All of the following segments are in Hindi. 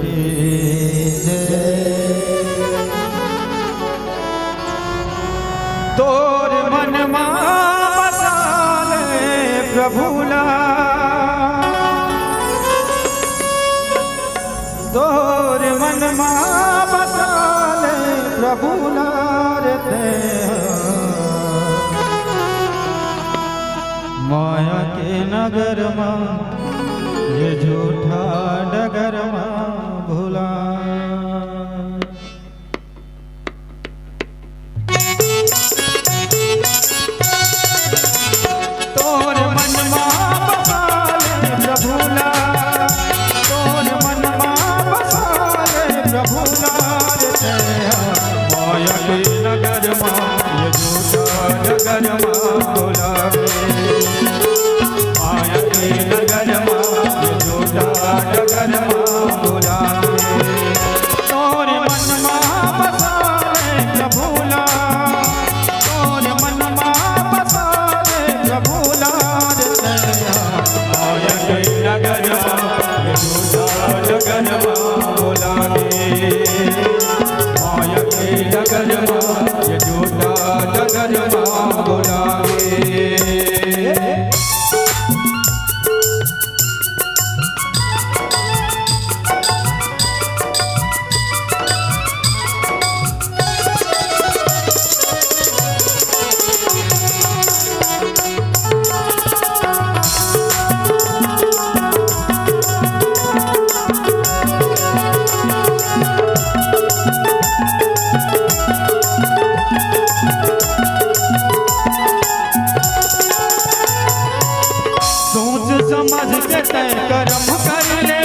की तोर मन मा बसाले प्रभुला तोर मन मा बसाले प्रभुला रे माया के नगर मां ये झूठा डगर मां भूला तोर मन मां बसाले प्रभुला तोर मन मां बसाले प्रभुला रे माया के नगर मां ये झूठा डगर मां भूला माया के नगर मां ये झूठा डगर मां भूला तोर मन मां बसाले प्रभुला तोर मन मां बसाले प्रभुला माया के नगर मां ये झूठा डगर मां भूला माया के नगर मां ये झूठा डगर मां भूला समझ के तय कर्म कर ले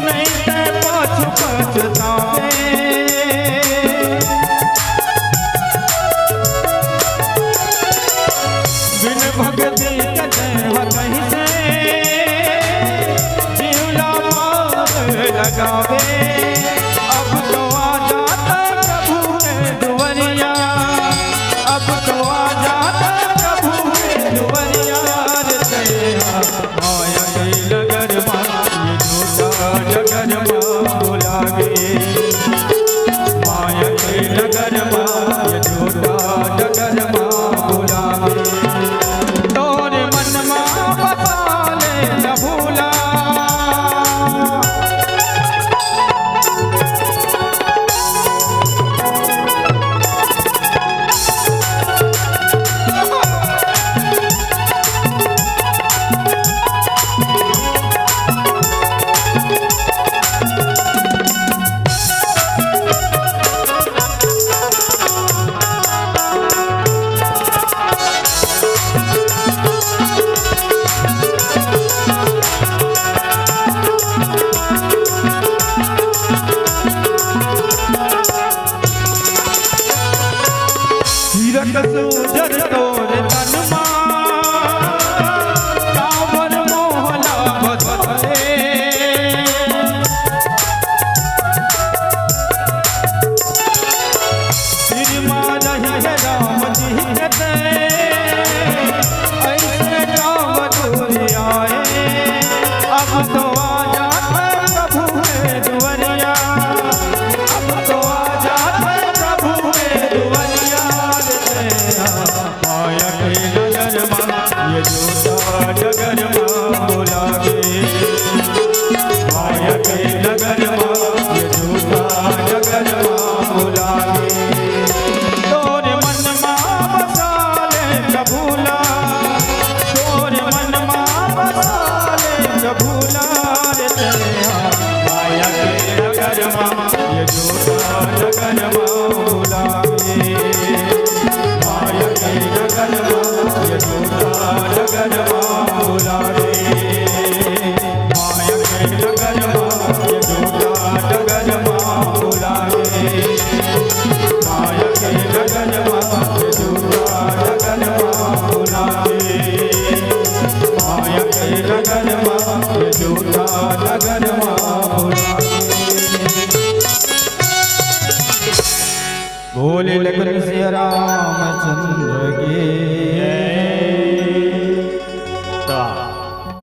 नहीं तय पाछू पछतावे बिन भक्ति के तय कहीं से जीवला लगावे अब तो आ जाता प्रभु के दुवरिया अब तो आ जाता प्रभु के दुवरिया माया के नगर मां ये झूठा डगर मां भूला माया के नगर मां ये झूठा डगर मां भूला तोर मन मां बसाले न भूला सूजर तोर तन कांवर मोहला बदले सिर मां रही है राम जी कहते ऐसे राम दूर आए अब तो आ जाता प्रभु है दुवरिया अब तो आ जाता प्रभु है दुवरिया माया के नगर मां ये झूठा डगर मां भूला माया के नगर मां ये झूठा डगर मां भूला तोर मन मां बसाले प्रभुला तोर मन मां बसाले प्रभुला माया के नगर मां ये झूठा डगर मां भूला माया के नगर मां ये झूठा डगर मां भूला